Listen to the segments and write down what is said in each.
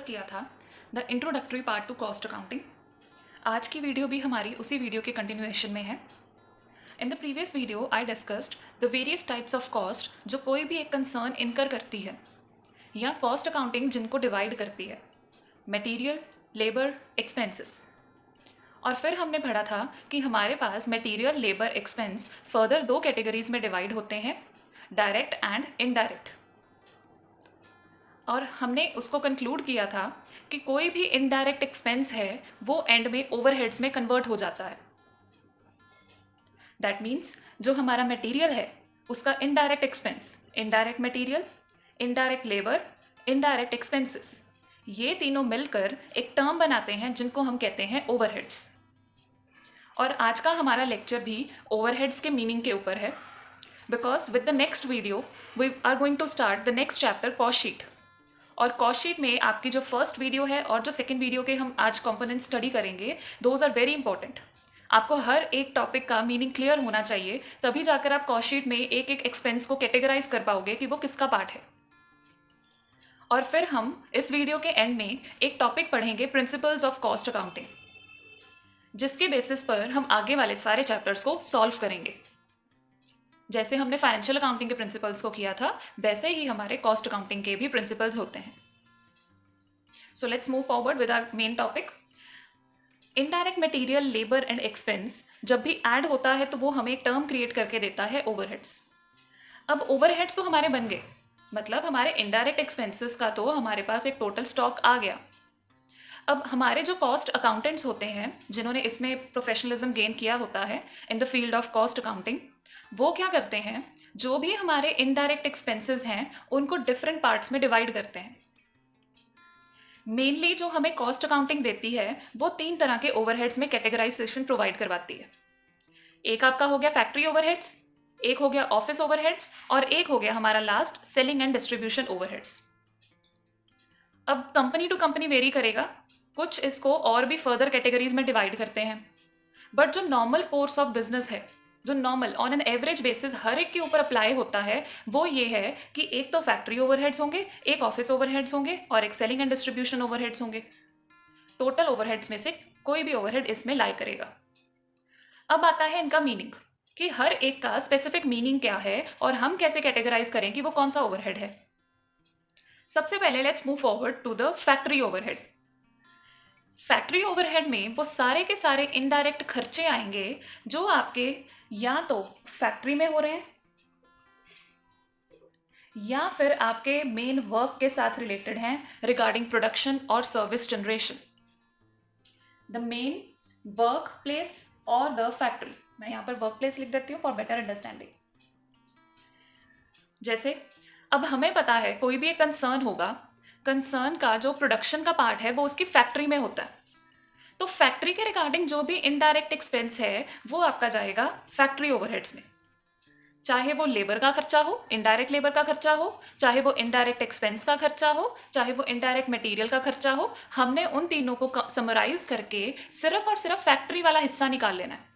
Discuss किया था the introductory part two cost accounting. आज की वीडियो भी हमारी उसी वीडियो के कंटिन्यूएशन में है। In the previous video I discussed the various types of cost जो कोई भी एक कंसर्न इनकर करती है या कॉस्ट अकाउंटिंग जिनको डिवाइड करती है, मटेरियल, लेबर, एक्सपेंसेस। और फिर हमने पढ़ा था कि हमारे पास मटेरियल, लेबर, एक्सपेंस फर्दर दो कैटेगरीज में डिवाइड होते हैं, डायरेक्ट एंड इनडायरेक्ट। और हमने उसको कंक्लूड किया था कि कोई भी इनडायरेक्ट एक्सपेंस है वो एंड में ओवरहेड्स में कन्वर्ट हो जाता है। दैट मीन्स जो हमारा मटेरियल है उसका indirect expense, indirect material, indirect labour, indirect expenses, ये तीनों मिलकर एक टर्म बनाते हैं जिनको हम कहते हैं ओवरहेड्स। और आज का हमारा लेक्चर भी ओवरहेड्स के मीनिंग के ऊपर है, because with the next video we are going to start the next chapter, cost sheet. और कॉस्ट शीट में आपकी जो फर्स्ट वीडियो है और जो सेकंड वीडियो के हम आज कंपोनेंट स्टडी करेंगे, दोज आर वेरी इंपॉर्टेंट। आपको हर एक टॉपिक का मीनिंग क्लियर होना चाहिए, तभी जाकर आप कॉस्ट शीट में एक एक एक्सपेंस को कैटेगराइज कर पाओगे कि वो किसका पार्ट है। और फिर हम इस वीडियो के एंड में एक टॉपिक पढ़ेंगे, प्रिंसिपल्स ऑफ कॉस्ट अकाउंटिंग, जिसके बेसिस पर हम आगे वाले सारे चैप्टर्स को सॉल्व करेंगे। जैसे हमने फाइनेंशियल अकाउंटिंग के प्रिंसिपल्स को किया था, वैसे ही हमारे कॉस्ट अकाउंटिंग के भी प्रिंसिपल्स होते हैं। So let's move forward with our main topic. Indirect material, labour and expense जब भी ऐड होता है तो वो हमें एक टर्म क्रिएट करके देता है, ओवरहेड्स। अब ओवरहेड्स तो हमारे बन गए, मतलब हमारे इनडायरेक्ट एक्सपेंसेस का तो हमारे पास एक टोटल स्टॉक आ गया। अब हमारे जो कॉस्ट अकाउंटेंट्स होते हैं, जिन्होंने इसमें प्रोफेशनलिज्म गेन किया होता है in the field of cost accounting, वो क्या करते हैं, जो भी हमारे इनडायरेक्ट एक्सपेंसेस हैं उनको डिफरेंट पार्ट्स में डिवाइड करते हैं। मेनली जो हमें कॉस्ट अकाउंटिंग देती है वो तीन तरह के ओवरहेड्स में कैटेगराइजेशन प्रोवाइड करवाती है। एक आपका हो गया फैक्ट्री ओवरहेड्स, एक हो गया ऑफिस ओवरहेड्स, और एक हो गया हमारा last selling and distribution overheads. अब कंपनी टू कंपनी वेरी करेगा, कुछ इसको और भी फर्दर कैटेगरीज में डिवाइड करते हैं, बट जो नॉर्मल कोर्स ऑफ बिजनेस है, जो normal on an average basis हर एक के ऊपर अप्लाई होता है, वो ये है कि एक तो फैक्ट्री ओवरहेड्स होंगे, एक ऑफिस ओवरहेड्स होंगे और एक सेलिंग एंड डिस्ट्रीब्यूशन ओवरहेड्स होंगे। टोटल ओवरहेड्स में से कोई भी ओवरहेड इसमें लाई करेगा। अब आता है इनका मीनिंग, कि हर एक का स्पेसिफिक मीनिंग क्या है और हम कैसे कैटेगराइज करें कि वो कौन सा ओवरहेड है। सबसे पहले let's move forward to the factory overhead. Factory overhead में वो सारे के सारे इनडायरेक्ट खर्चे आएंगे जो आपके या तो फैक्ट्री में हो रहे हैं या फिर आपके मेन वर्क के साथ रिलेटेड हैं रिगार्डिंग प्रोडक्शन और service generation. The main work place और द फैक्ट्री, मैं यहाँ पर वर्क प्लेस लिख देती हूँ फॉर बेटर अंडरस्टैंडिंग। जैसे अब हमें पता है कोई भी एक कंसर्न होगा, कंसर्न का जो प्रोडक्शन का पार्ट है वो उसकी फैक्ट्री में होता है, तो फैक्ट्री के रिगार्डिंग जो भी इनडायरेक्ट एक्सपेंस है वो आपका जाएगा फैक्ट्री ओवरहेड्स में। चाहे वो लेबर का खर्चा हो, इनडायरेक्ट लेबर का खर्चा हो, चाहे वो इनडायरेक्ट एक्सपेंस का खर्चा हो, चाहे वो इनडायरेक्ट मटेरियल का खर्चा हो, हमने उन तीनों को समराइज करके सिर्फ और सिर्फ फैक्ट्री वाला हिस्सा निकाल लेना है।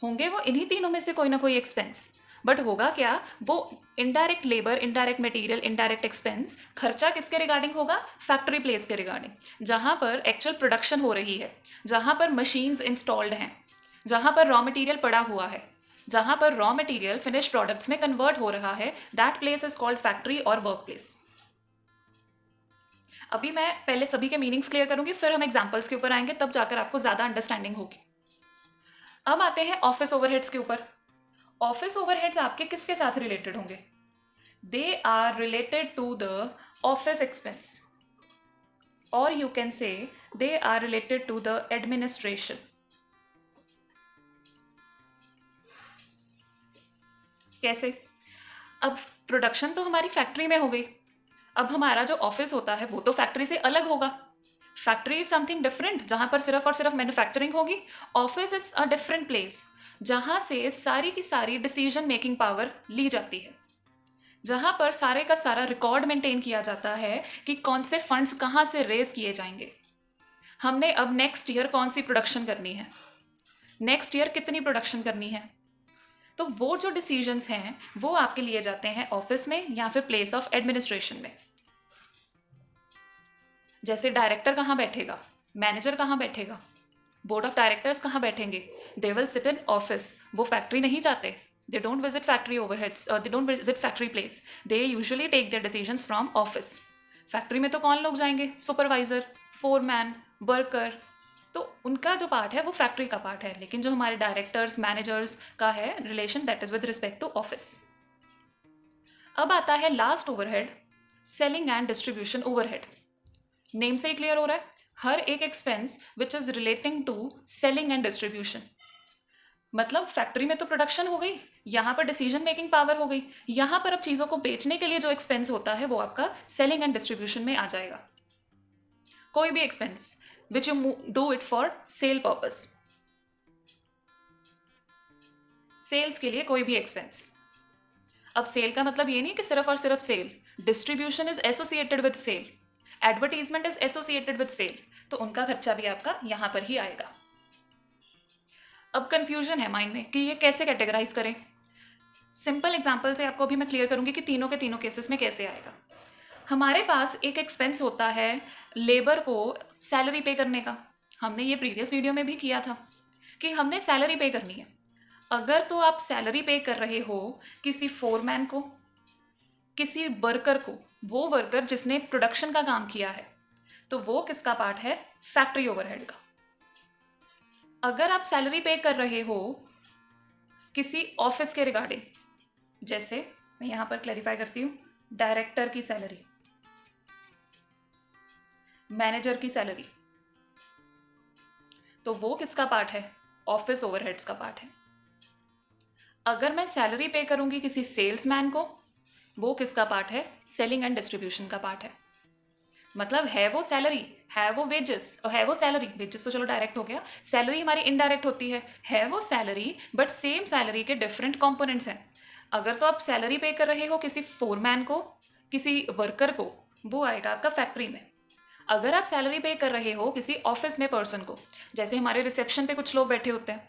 होंगे वो इन्हीं तीनों में से कोई ना कोई एक्सपेंस, बट होगा क्या, वो indirect labour, indirect material, indirect expense खर्चा किसके रिगार्डिंग होगा, फैक्ट्री प्लेस के रिगार्डिंग, जहां पर एक्चुअल प्रोडक्शन हो रही है, जहां पर मशीन्स इंस्टॉल्ड हैं, जहां पर रॉ मटेरियल पड़ा हुआ है, जहां पर रॉ मटेरियल फिनिश प्रोडक्ट्स में कन्वर्ट हो रहा है, that place is called factory और वर्क प्लेस। अभी मैं पहले सभी के मीनिंग्स क्लियर करूंगी, फिर हम एग्जाम्पल्स के ऊपर आएंगे, तब जाकर आपको ज्यादा अंडरस्टैंडिंग होगी। अब आते हैं ऑफिस ओवरहेड्स के ऊपर। ऑफिस ओवरहेड्स आपके किसके साथ रिलेटेड होंगे, they are related to the office expense, और you can say they are related to the administration. कैसे, अब प्रोडक्शन तो हमारी फैक्ट्री में हो गई, अब हमारा जो ऑफिस होता है वो तो फैक्ट्री से अलग होगा। फैक्ट्री इज समथिंग डिफरेंट जहां पर सिर्फ और सिर्फ मैन्युफैक्चरिंग होगी, office is a different place जहां से सारी की सारी डिसीजन मेकिंग पावर ली जाती है, जहां पर सारे का सारा रिकॉर्ड मेंटेन किया जाता है कि कौन से फंड्स कहां से रेज किए जाएंगे, हमने अब नेक्स्ट ईयर कौन सी प्रोडक्शन करनी है, नेक्स्ट ईयर कितनी प्रोडक्शन करनी है। तो वो जो डिसीजंस हैं वो आपके लिए जाते हैं ऑफिस में या फिर प्लेस ऑफ एडमिनिस्ट्रेशन में। जैसे डायरेक्टर कहाँ बैठेगा, मैनेजर कहाँ बैठेगा, बोर्ड ऑफ डायरेक्टर्स कहाँ बैठेंगे, they will sit in office. वो फैक्ट्री नहीं जाते, they don't visit factory overheads, they don't visit factory place, they usually take their decisions from office. Factory में तो कौन लोग जाएंगे, सुपरवाइजर, फोरमैन, वर्कर. तो उनका जो पार्ट है वो फैक्ट्री का पार्ट है, लेकिन जो हमारे डायरेक्टर्स मैनेजर्स का है relation, that is with respect to office. अब आता है last overhead, selling and distribution overhead. Name से ही क्लियर हो रहा है, हर एक expense which is relating to selling and distribution. मतलब फैक्ट्री में तो प्रोडक्शन हो गई, यहाँ पर डिसीजन मेकिंग पावर हो गई, यहाँ पर अब चीज़ों को बेचने के लिए जो एक्सपेंस होता है वो आपका सेलिंग एंड डिस्ट्रीब्यूशन में आ जाएगा. कोई भी expense which you do it for sale purpose, sales के लिए कोई भी एक्सपेंस. अब सेल का मतलब ये नहीं कि सिर्फ और सिर्फ sale, distribution is associated with sale, advertisement is associated with sale, तो उनका खर्चा भी आपका यहाँ पर ही आएगा. अब कंफ्यूजन है माइंड में कि ये कैसे कैटेगराइज करें. सिंपल एग्जांपल से आपको अभी मैं क्लियर करूंगी कि तीनों के तीनों केसेस में कैसे आएगा. हमारे पास एक एक्सपेंस होता है लेबर को सैलरी पे करने का. हमने ये प्रीवियस वीडियो में भी किया था कि हमने सैलरी पे करनी है. अगर तो आप सैलरी पे कर रहे हो किसी फोरमैन को, किसी वर्कर को, वो वर्कर जिसने प्रोडक्शन का काम किया है, तो वो किसका पार्ट है, फैक्ट्री ओवरहेड का. अगर आप सैलरी पे कर रहे हो किसी ऑफिस के रिगार्डिंग, जैसे मैं यहां पर क्लैरिफाई करती हूं, डायरेक्टर की सैलरी, मैनेजर की सैलरी, तो वो किसका पार्ट है, ऑफिस ओवरहेड्स का पार्ट है. अगर मैं सैलरी पे करूंगी किसी सेल्समैन को, वो किसका पार्ट है, सेलिंग एंड डिस्ट्रीब्यूशन का पार्ट है. मतलब है वो सैलरी, है वो वेजेस, है वो सैलरी, वेजेस तो चलो डायरेक्ट हो गया, सैलरी हमारी इनडायरेक्ट होती है वो सैलरी, बट सेम सैलरी के डिफरेंट कंपोनेंट्स हैं. अगर तो आप सैलरी पे कर रहे हो किसी फोरमैन को, किसी वर्कर को, वो आएगा आपका फैक्ट्री में. अगर आप सैलरी पे कर रहे हो किसी ऑफिस में पर्सन को, जैसे हमारे रिसेप्शन पे कुछ लोग बैठे होते हैं,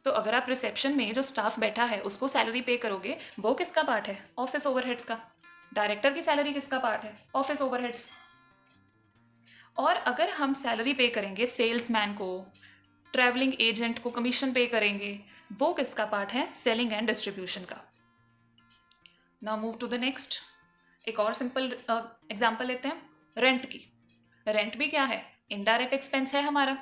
तो अगर आप रिसेप्शन में जो स्टाफ बैठा है उसको सैलरी पे करोगे, वो किसका पार्ट है, ऑफिस ओवरहेड्स का. डायरेक्टर की सैलरी किसका पार्ट है, ऑफिस ओवरहेड्स. और अगर हम सैलरी पे करेंगे सेल्समैन को, ट्रैवलिंग एजेंट को कमीशन पे करेंगे, वो किसका पार्ट है, सेलिंग एंड डिस्ट्रीब्यूशन का. Now move to the next. एक और सिंपल एग्जांपल लेते हैं, रेंट की. रेंट भी क्या है, इनडायरेक्ट एक्सपेंस है हमारा,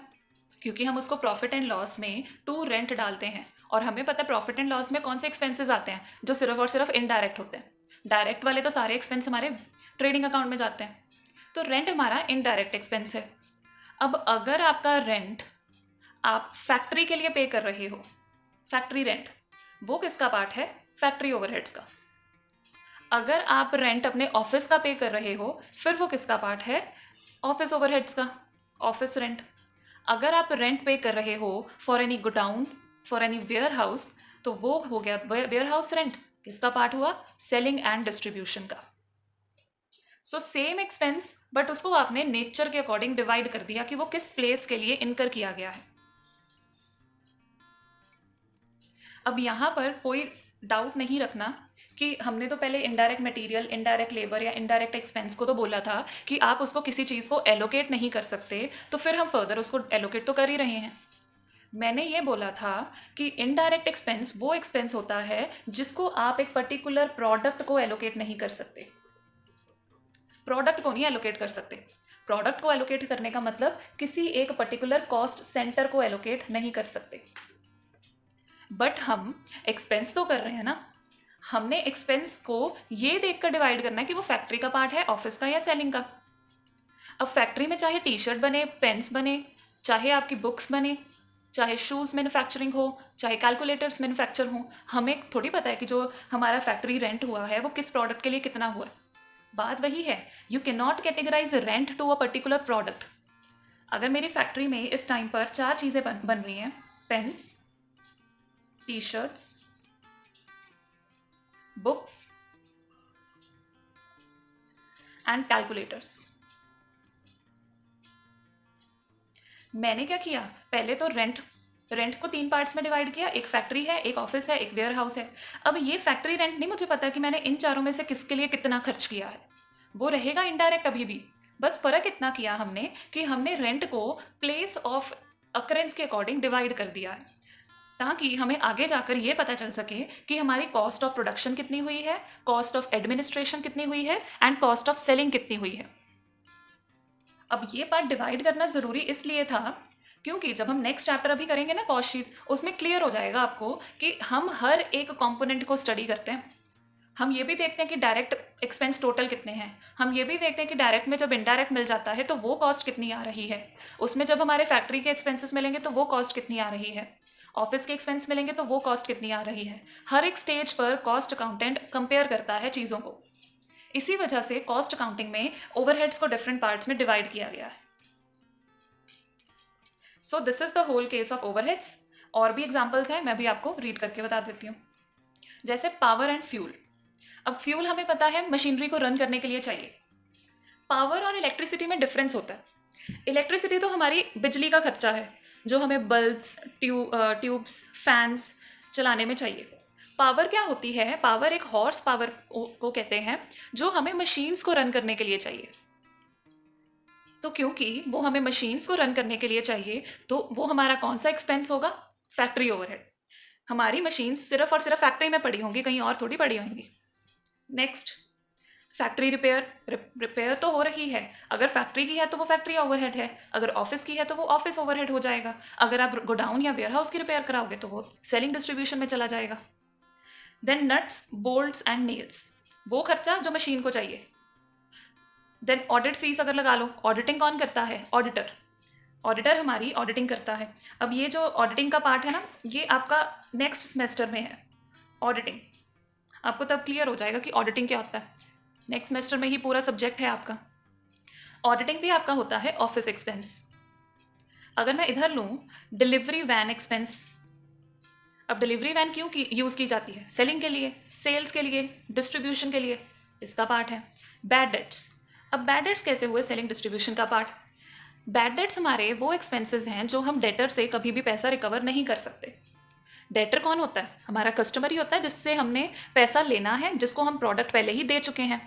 क्योंकि हम उसको प्रॉफिट एंड लॉस में टू रेंट डालते हैं. और हमें पता है प्रॉफिट एंड लॉस में कौन से एक्सपेंसेस आते हैं जो सिर्फ और सिर्फ इनडायरेक्ट होते हैं. डायरेक्ट वाले तो सारे एक्सपेंस हमारे ट्रेडिंग अकाउंट में जाते हैं. तो रेंट हमारा इनडायरेक्ट एक्सपेंस है. अब अगर आपका रेंट आप फैक्ट्री के लिए पे कर रहे हो, फैक्ट्री रेंट, वो किसका पार्ट है, फैक्ट्री ओवरहेड्स का. अगर आप रेंट अपने ऑफिस का पे कर रहे हो, फिर वो किसका पार्ट है, ऑफिस ओवरहेड्स का, ऑफिस रेंट. अगर आप रेंट पे कर रहे हो for any godown, for any warehouse, तो वो हो गया वेयर हाउस रेंट, किसका पार्ट हुआ, सेलिंग एंड डिस्ट्रीब्यूशन का. सो सेम एक्सपेंस, बट उसको आपने नेचर के अकॉर्डिंग डिवाइड कर दिया कि वो किस प्लेस के लिए इनकर किया गया है. अब यहां पर कोई डाउट नहीं रखना कि हमने तो पहले इनडायरेक्ट मटेरियल, इनडायरेक्ट लेबर या इनडायरेक्ट एक्सपेंस को तो बोला था कि आप उसको किसी चीज़ को एलोकेट नहीं कर सकते, तो फिर हम फर्दर उसको एलोकेट तो कर ही रहे हैं. मैंने ये बोला था कि इनडायरेक्ट एक्सपेंस वो एक्सपेंस होता है जिसको आप एक पर्टिकुलर प्रोडक्ट को एलोकेट नहीं कर सकते. प्रोडक्ट को नहीं एलोकेट कर सकते. प्रोडक्ट को एलोकेट करने का मतलब किसी एक पर्टिकुलर कॉस्ट सेंटर को एलोकेट नहीं कर सकते. बट हम एक्सपेंस तो कर रहे हैं ना, हमने एक्सपेंस को ये देखकर डिवाइड करना है कि वो फैक्ट्री का पार्ट है, ऑफिस का या सेलिंग का. अब फैक्ट्री में चाहे टी शर्ट बने, पेन्स बने, चाहे आपकी बुक्स बने, चाहे शूज़ मैन्युफैक्चरिंग हो, चाहे कैलकुलेटर्स मैन्युफैक्चर हो, हमें थोड़ी पता है कि जो हमारा फैक्ट्री रेंट हुआ है वो किस प्रोडक्ट के लिए कितना हुआ है. बात वही है, you can not categorise rent to a particular product. अगर मेरी फैक्ट्री में इस टाइम पर 4 चीज़ें बन रही हैं, pens, T shirts, books and calculators. मैंने क्या किया, पहले तो रेंट को 3 पार्ट्स में डिवाइड किया. एक फैक्ट्री है, एक ऑफिस है, एक वेयर हाउस है. अब ये फैक्ट्री रेंट नहीं मुझे पता कि मैंने इन चारों में से किसके लिए कितना खर्च किया है, वो रहेगा इनडायरेक्ट अभी भी, बस फ़र्क इतना किया हमने कि हमने रेंट को प्लेस ऑफ अकरेंस के अकॉर्डिंग डिवाइड कर दिया है, ताकि हमें आगे जाकर ये पता चल सके कि हमारी कॉस्ट ऑफ प्रोडक्शन कितनी हुई है, कॉस्ट ऑफ एडमिनिस्ट्रेशन कितनी हुई है एंड कॉस्ट ऑफ सेलिंग कितनी हुई है। अब ये पार्ट डिवाइड करना ज़रूरी इसलिए था क्योंकि जब हम नेक्स्ट चैप्टर अभी करेंगे ना कॉस्ट शीट, उसमें क्लियर हो जाएगा आपको कि हम हर एक कंपोनेंट को स्टडी करते हैं। हम ये भी देखते हैं कि डायरेक्ट एक्सपेंस टोटल कितने हैं, हम ये भी देखते हैं कि डायरेक्ट में जब इनडायरेक्ट मिल जाता है तो वो कॉस्ट कितनी आ रही है, उसमें जब हमारे फैक्ट्री के एक्सपेंसेस मिलेंगे तो वो कॉस्ट कितनी आ रही है, ऑफिस के एक्सपेंस मिलेंगे तो वो कॉस्ट कितनी आ रही है। हर एक स्टेज पर कॉस्ट अकाउंटेंट कंपेयर करता है चीज़ों को। इसी वजह से कॉस्ट अकाउंटिंग में ओवरहेड्स को डिफरेंट पार्ट्स में डिवाइड किया गया है। So this is the whole case of overheads. और भी एग्जांपल्स हैं, मैं भी आपको रीड करके बता देती हूँ। जैसे पावर एंड फ्यूल। अब फ्यूल हमें पता है मशीनरी को रन करने के लिए चाहिए। पावर और इलेक्ट्रिसिटी में डिफरेंस होता है। इलेक्ट्रिसिटी तो हमारी बिजली का खर्चा है जो हमें बल्ब्स, ट्यूब्स, फैंस चलाने में चाहिए। पावर क्या होती है? पावर एक हॉर्स पावर को कहते हैं जो हमें मशीन्स को रन करने के लिए चाहिए। तो क्योंकि वो हमें मशीन्स को रन करने के लिए चाहिए तो वो हमारा कौन सा एक्सपेंस होगा? Factory overhead. हमारी मशीन्स सिर्फ और सिर्फ फैक्ट्री में पड़ी होंगी, कहीं और थोड़ी पड़ी होंगी। नेक्स्ट, फैक्ट्री रिपेयर तो हो रही है। अगर फैक्ट्री की है तो वो फैक्ट्री ओवरहेड है, अगर ऑफिस की है तो वो ऑफिस ओवरहेड हो जाएगा। अगर आप गोडाउन या वेयरहाउस की रिपेयर कराओगे तो वो सेलिंग डिस्ट्रीब्यूशन में चला जाएगा। Then nuts, bolts and nails, वो खर्चा जो मशीन को चाहिए। देन ऑडिट फीस अगर लगा लो, ऑडिटिंग कौन करता है? ऑडिटर। ऑडिटर हमारी ऑडिटिंग करता है। अब ये जो ऑडिटिंग का पार्ट है ना, ये आपका नेक्स्ट सेमेस्टर में है। ऑडिटिंग आपको तब क्लियर हो जाएगा कि ऑडिटिंग क्या होता है। नेक्स्ट सेमेस्टर में ही पूरा सब्जेक्ट है आपका। ऑडिटिंग भी आपका होता है ऑफिस एक्सपेंस। अगर मैं इधर लूँ डिलीवरी वैन एक्सपेंस। अब डिलीवरी वैन क्यों यूज़ की जाती है? सेलिंग के लिए, सेल्स के लिए, डिस्ट्रीब्यूशन के लिए, इसका पार्ट है। Bad debts. अब बैड डेट्स कैसे हुए सेलिंग डिस्ट्रीब्यूशन का पार्ट? बैड डेट्स हमारे वो एक्सपेंसेस हैं जो हम डेटर से कभी भी पैसा रिकवर नहीं कर सकते। डेटर कौन होता है? हमारा कस्टमर ही होता है जिससे हमने पैसा लेना है, जिसको हम प्रोडक्ट पहले ही दे चुके हैं।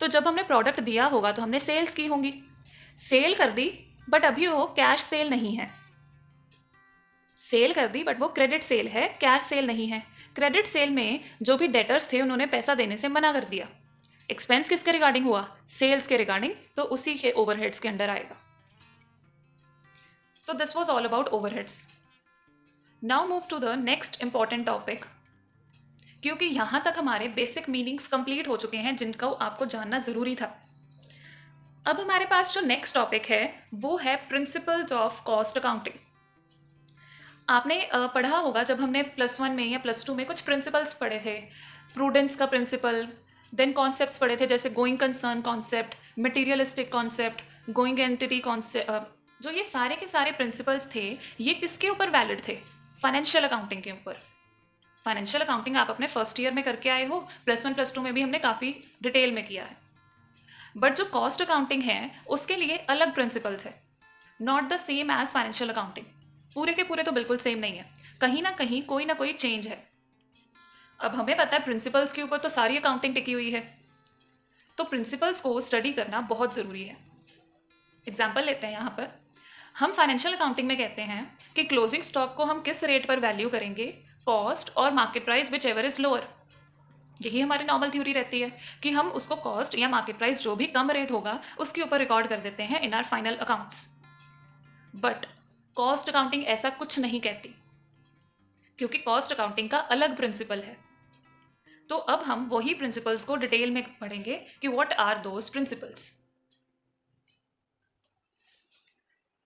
तो जब हमने प्रोडक्ट दिया होगा तो हमने सेल्स की होंगी, सेल कर दी, बट अभी वो कैश सेल नहीं है। सेल कर दी बट वो क्रेडिट सेल है, कैश सेल नहीं है। क्रेडिट सेल में जो भी डेटर्स थे उन्होंने पैसा देने से मना कर दिया। एक्सपेंस किसके रिगार्डिंग हुआ? सेल्स के रिगार्डिंग, तो उसी के ओवरहेड्स के अंडर आएगा। So this was all about overheads. Now move to the next important topic, क्योंकि यहाँ तक हमारे बेसिक मीनिंग्स कंप्लीट हो चुके हैं जिनको आपको जानना ज़रूरी था। अब हमारे पास जो नेक्स्ट टॉपिक है वो है प्रिंसिपल्स ऑफ कॉस्ट अकाउंटिंग। आपने पढ़ा होगा जब हमने +1 में या +2 में कुछ प्रिंसिपल्स पढ़े थे। प्रूडेंस का प्रिंसिपल, देन कॉन्सेप्ट्स पढ़े थे जैसे going concern concept, materialistic concept, going entity concept. जो ये सारे के सारे प्रिंसिपल्स थे ये किसके ऊपर वैलिड थे? फाइनेंशियल अकाउंटिंग के ऊपर। फाइनेंशियल अकाउंटिंग आप अपने फर्स्ट ईयर में करके आए हो, +1 +2 में भी हमने काफ़ी डिटेल में किया है। बट जो कॉस्ट अकाउंटिंग है उसके लिए अलग प्रिंसिपल्स है, not the same as financial accounting. पूरे के पूरे तो बिल्कुल सेम नहीं है, कहीं ना कहीं कोई ना कोई चेंज है। अब हमें पता है प्रिंसिपल्स के ऊपर तो सारी अकाउंटिंग टिकी हुई है, तो प्रिंसिपल्स को स्टडी करना बहुत ज़रूरी है। एग्जाम्पल लेते हैं। यहाँ पर हम फाइनेंशियल अकाउंटिंग में कहते हैं कि क्लोजिंग स्टॉक को हम किस रेट पर वैल्यू करेंगे? कॉस्ट और market price which ever is lower. यही हमारी नॉर्मल थ्योरी रहती है कि हम उसको कॉस्ट या मार्केट प्राइस जो भी कम रेट होगा उसके ऊपर रिकॉर्ड कर देते हैं इन are final accounts. But cost accounting ऐसा कुछ नहीं कहती, क्योंकि कॉस्ट अकाउंटिंग का अलग प्रिंसिपल है। तो अब हम वही प्रिंसिपल्स को डिटेल में पढ़ेंगे कि what are those principles.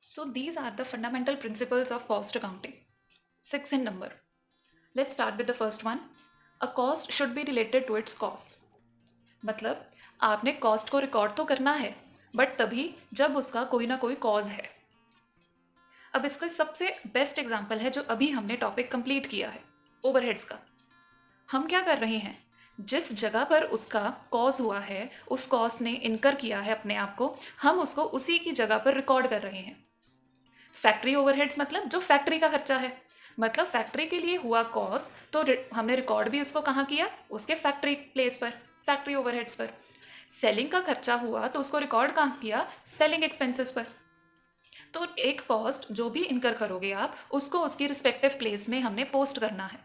So these are the fundamental principles of cost accounting, 6 in number. Let's start with the first one. A cost should be related to its cause. मतलब आपने cost को record तो करना है but तभी जब उसका कोई ना कोई कॉज है। अब इसका सबसे बेस्ट एग्जाम्पल है जो अभी हमने टॉपिक कंप्लीट किया है, ओवरहेड्स का। हम क्या कर रहे हैं? जिस जगह पर उसका कॉज हुआ है, उस कॉज ने इनकर किया है अपने आप को, हम उसको उसी की जगह पर रिकॉर्ड कर रहे हैं। फैक्ट्री ओवरहेड्स मतलब जो फैक्ट्री का खर्चा है, मतलब फैक्ट्री के लिए हुआ कॉस्ट, तो हमने रिकॉर्ड भी उसको कहाँ किया? उसके फैक्ट्री प्लेस पर, फैक्ट्री ओवरहेड्स पर। सेलिंग का खर्चा हुआ तो उसको रिकॉर्ड कहाँ किया? सेलिंग एक्सपेंसेस पर। तो एक कॉस्ट जो भी इनकर करोगे आप, उसको उसकी रिस्पेक्टिव प्लेस में हमने पोस्ट करना है।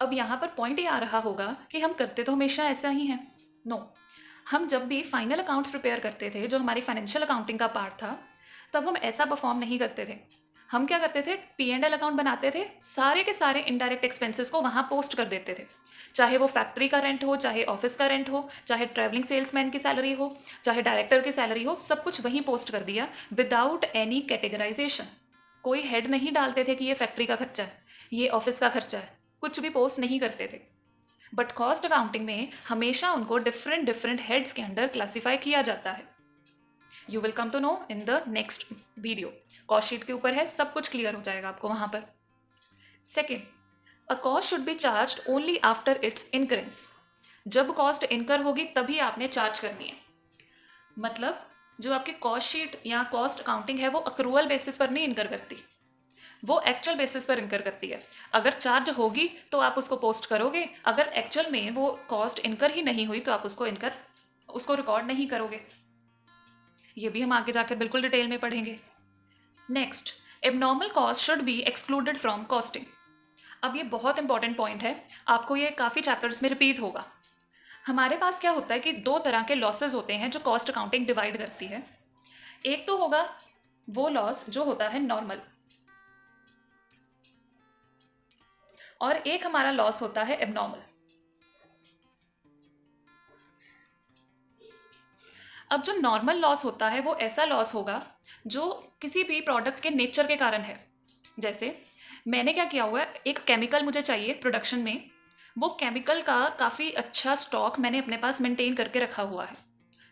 अब यहाँ पर पॉइंट ये आ रहा होगा कि हम करते तो हमेशा ऐसा ही हैं। नो, हम जब भी फाइनल अकाउंट्स प्रिपेयर करते थे, जो हमारी फाइनेंशियल अकाउंटिंग का पार्ट था, तब हम ऐसा परफॉर्म नहीं करते थे। हम क्या करते थे? P&L अकाउंट बनाते थे, सारे के सारे इनडायरेक्ट एक्सपेंसेस को वहाँ पोस्ट कर देते थे। चाहे वो फैक्ट्री का रेंट हो, चाहे ऑफिस का रेंट हो, चाहे ट्रैवलिंग सेल्समैन की सैलरी हो, चाहे डायरेक्टर की सैलरी हो, सब कुछ वहीं पोस्ट कर दिया विदाउट एनी कैटेगराइजेशन। कोई हेड नहीं डालते थे कि ये फैक्ट्री का खर्चा है, ये ऑफिस का खर्चा है, कुछ भी पोस्ट नहीं करते थे। बट कॉस्ट अकाउंटिंग में हमेशा उनको डिफरेंट डिफरेंट हेड्स के अंडर क्लासीफाई किया जाता है। You will come to know in the next video. Cost sheet के ऊपर है, सब कुछ क्लियर हो जाएगा आपको वहाँ पर। Second, a cost should be charge only after it's incurrence. जब कॉस्ट इनकर होगी तभी आपने चार्ज करनी है। मतलब जो आपकी कॉस्ट शीट या कॉस्ट अकाउंटिंग है वो अक्रूवल बेसिस पर नहीं इनकर करती, वो एक्चुअल बेसिस पर इनकर करती है। अगर चार्ज होगी तो आप उसको पोस्ट करोगे, अगर एक्चुअल में वो कॉस्ट इनकर ही नहीं हुई तो आप उसको रिकॉर्ड नहीं करोगे। ये भी हम आगे जाकर बिल्कुल डिटेल में पढ़ेंगे। Next, abnormal cost should be excluded from costing. अब ये बहुत इंपॉर्टेंट पॉइंट है, आपको ये काफ़ी चैप्टर्स में रिपीट होगा। हमारे पास क्या होता है कि दो तरह के लॉसेज होते हैं जो कॉस्ट अकाउंटिंग डिवाइड करती है। एक तो होगा वो लॉस जो होता है नॉर्मल, और एक हमारा लॉस होता है एबनॉर्मल। अब जो नॉर्मल लॉस होता है वो ऐसा लॉस होगा जो किसी भी प्रोडक्ट के नेचर के कारण है। जैसे मैंने क्या किया हुआ है, एक केमिकल मुझे चाहिए प्रोडक्शन में, वो केमिकल का काफ़ी अच्छा स्टॉक मैंने अपने पास मेंटेन करके रखा हुआ है,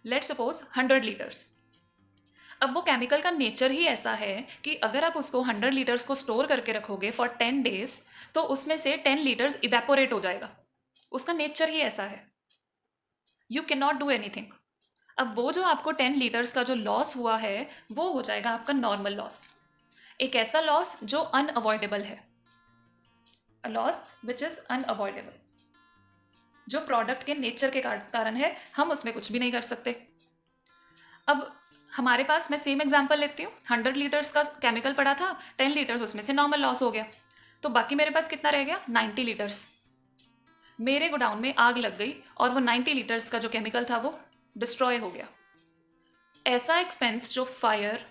लेट सपोज 100 लीटर्स। अब वो केमिकल का नेचर ही ऐसा है कि अगर आप उसको 100 लीटर्स को स्टोर करके रखोगे फॉर 10 डेज तो उसमें से 10 लीटर्स इवेपोरेट हो जाएगा। उसका नेचर ही ऐसा है, you can not do anything. अब वो जो आपको 10 लीटर्स का जो लॉस हुआ है वो हो जाएगा आपका नॉर्मल लॉस, एक ऐसा लॉस जो अनअवॉइडेबल है, a loss which is unavoidable, जो प्रोडक्ट के नेचर के कारण है, हम उसमें कुछ भी नहीं कर सकते। अब हमारे पास, मैं सेम एग्जांपल लेती हूँ, 100 लीटर्स का केमिकल पड़ा था, 10 लीटर्स उसमें से नॉर्मल लॉस हो गया, तो बाकी मेरे पास कितना रह गया? 90 लीटर्स। मेरे गोडाउन में आग लग गई और वो 90 लीटर्स का जो केमिकल था वो डिस्ट्रॉय हो गया। ऐसा एक्सपेंस जो फायर,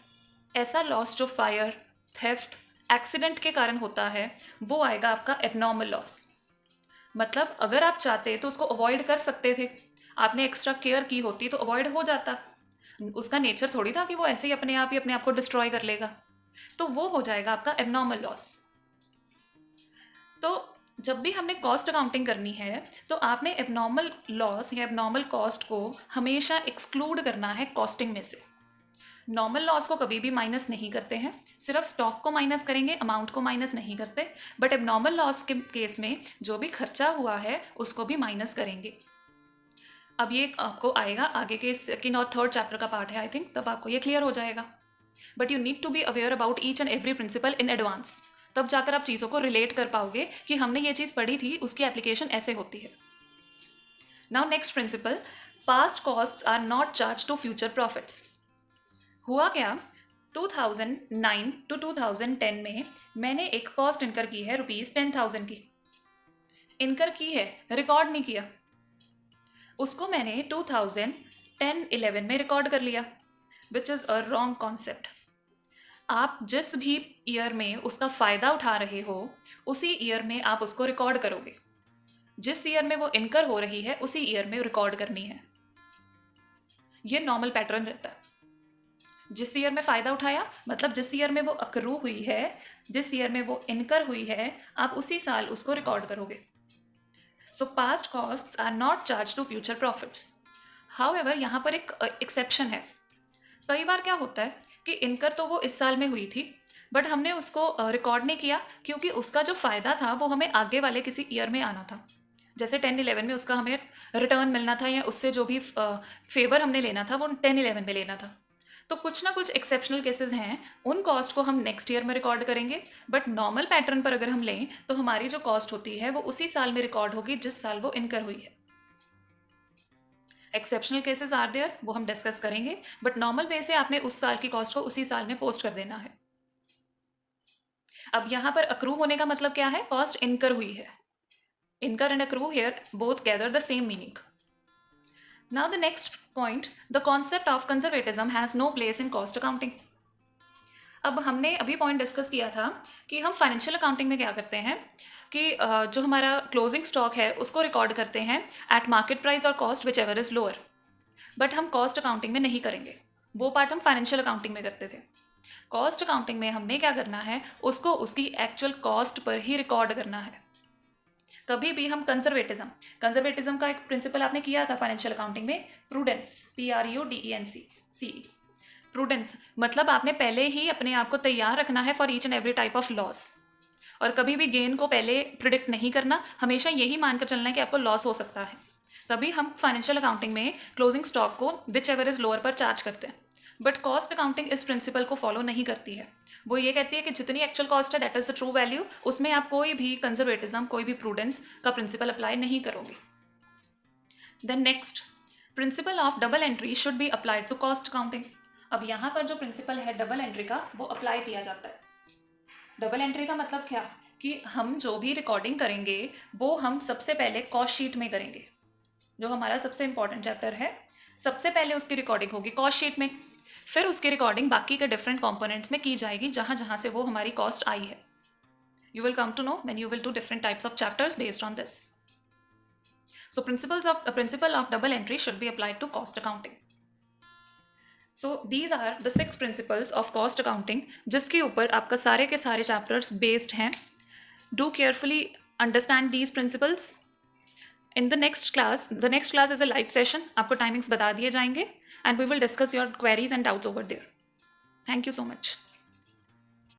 ऐसा लॉस जो फायर, थेफ्ट, एक्सीडेंट के कारण होता है, वो आएगा आपका एबनॉर्मल लॉस। मतलब अगर आप चाहते तो उसको अवॉइड कर सकते थे, आपने एक्स्ट्रा केयर की होती तो अवॉइड हो जाता। उसका नेचर थोड़ी था कि वो ऐसे ही अपने आप को डिस्ट्रॉय कर लेगा, तो वो हो जाएगा आपका एबनॉर्मल लॉस। तो जब भी हमने कॉस्ट अकाउंटिंग करनी है तो आपने एबनॉर्मल लॉस या एबनॉर्मल कॉस्ट को हमेशा एक्सक्लूड करना है कॉस्टिंग में से। नॉर्मल लॉस को कभी भी माइनस नहीं करते हैं, सिर्फ स्टॉक को माइनस करेंगे, अमाउंट को माइनस नहीं करते। बट एबनॉर्मल लॉस के केस में जो भी खर्चा हुआ है उसको भी माइनस करेंगे। अब ये आपको आएगा आगे के सेकेंड और थर्ड चैप्टर का पार्ट है आई थिंक, तब आपको ये क्लियर हो जाएगा। But you need to be aware about each and every principle in advance, तब जाकर आप चीज़ों को रिलेट कर पाओगे कि हमने ये चीज़ पढ़ी थी, उसकी एप्लीकेशन ऐसे होती है। Now next principle, past costs are not charge to future profits. हुआ क्या, 2009 टू 2010 में मैंने एक कॉस्ट इनकर की है ₹10,000 की, इनकर की है, रिकॉर्ड नहीं किया। उसको मैंने 2010-11 में रिकॉर्ड कर लिया, which is a wrong concept. आप जिस भी ईयर में उसका फ़ायदा उठा रहे हो उसी ईयर में आप उसको रिकॉर्ड करोगे, जिस ईयर में वो इनकर हो रही है उसी ईयर में रिकॉर्ड करनी है। ये नॉर्मल पैटर्न रहता है। जिस ईयर में फ़ायदा उठाया मतलब जिस ईयर में वो अक्रू हुई है, जिस ईयर में वो इनकर हुई है, आप उसी साल उसको रिकॉर्ड करोगे। So past costs are not charge to future profits. However यहाँ पर एक एक्सेप्शन है। कई बार क्या होता है कि इनकर तो वो इस साल में हुई थी बट हमने उसको रिकॉर्ड नहीं किया क्योंकि उसका जो फ़ायदा था वो हमें आगे वाले किसी ईयर में आना था। जैसे 10-11 में उसका हमें रिटर्न मिलना था या उससे जो भी फेवर हमने लेना था वो 10-11 में लेना था। तो कुछ ना कुछ एक्सेप्शनल केसेस हैं, उन कॉस्ट को हम नेक्स्ट ईयर में रिकॉर्ड करेंगे। बट नॉर्मल पैटर्न पर अगर हम लें तो हमारी जो कॉस्ट होती है वो उसी साल में रिकॉर्ड होगी जिस साल वो इनकर हुई है। एक्सेप्शनल केसेस आर देयर, वो हम डिस्कस करेंगे, बट नॉर्मल वे से आपने उस साल की कॉस्ट को उसी साल में पोस्ट कर देना है। अब यहाँ पर अक्रू होने का मतलब क्या है? कॉस्ट इनकर हुई है। Incur and accrue here both gather the same meaning. Now the next point, the concept of conservatism has no place in cost accounting. अब हमने अभी पॉइंट डिस्कस किया था कि हम फाइनेंशियल अकाउंटिंग में क्या करते हैं कि जो हमारा क्लोजिंग स्टॉक है उसको रिकॉर्ड करते हैं एट मार्केट प्राइस और cost which ever is lower, but हम कॉस्ट अकाउंटिंग में नहीं करेंगे। वो पार्ट हम फाइनेंशियल अकाउंटिंग में करते थे। कॉस्ट अकाउंटिंग में हमने क्या करना है, उसको उसकी एक्चुअल कॉस्ट पर ही रिकॉर्ड करना है। कभी भी हम कंजर्वेटिज्म का एक प्रिंसिपल आपने किया था फाइनेंशियल अकाउंटिंग में, प्रूडेंस, PRUDENC। प्रूडेंस मतलब आपने पहले ही अपने आप को तैयार रखना है for each and every type of loss, और कभी भी गेन को पहले प्रिडिक्ट नहीं करना, हमेशा यही मानकर चलना है कि आपको लॉस हो सकता है। तभी हम फाइनेंशियल अकाउंटिंग में क्लोजिंग स्टॉक को विच एवर इज लोअर पर चार्ज करते हैं। बट कॉस्ट अकाउंटिंग इस प्रिंसिपल को फॉलो नहीं करती है। वो ये कहती है कि जितनी एक्चुअल कॉस्ट है that is the true value, उसमें आप कोई भी कंजर्वेटिज्म, कोई भी प्रूडेंस का प्रिंसिपल अप्लाई नहीं करोगे। Then next, principle of double entry should be applied to cost accounting. अब यहाँ पर जो प्रिंसिपल है डबल एंट्री का वो अप्लाई किया जाता है। डबल एंट्री का मतलब क्या कि हम जो भी रिकॉर्डिंग करेंगे वो हम सबसे पहले कॉस्ट शीट में करेंगे। जो हमारा सबसे इंपॉर्टेंट चैप्टर है, सबसे पहले उसकी रिकॉर्डिंग होगी कॉस्ट शीट में, फिर उसकी रिकॉर्डिंग बाकी के डिफरेंट कंपोनेंट्स में की जाएगी जहाँ जहाँ से वो हमारी कॉस्ट आई है। You will come to know when you will do different types of chapters based on this. So principle of double entry should be applied to cost accounting. So these are the 6 principles of cost accounting, जिसके ऊपर आपका सारे के सारे chapters based हैं। Do carefully understand these principles. In the next class is a live session, आपको timings बता दिए जाएंगे and we will discuss your queries and doubts over there. Thank you so much.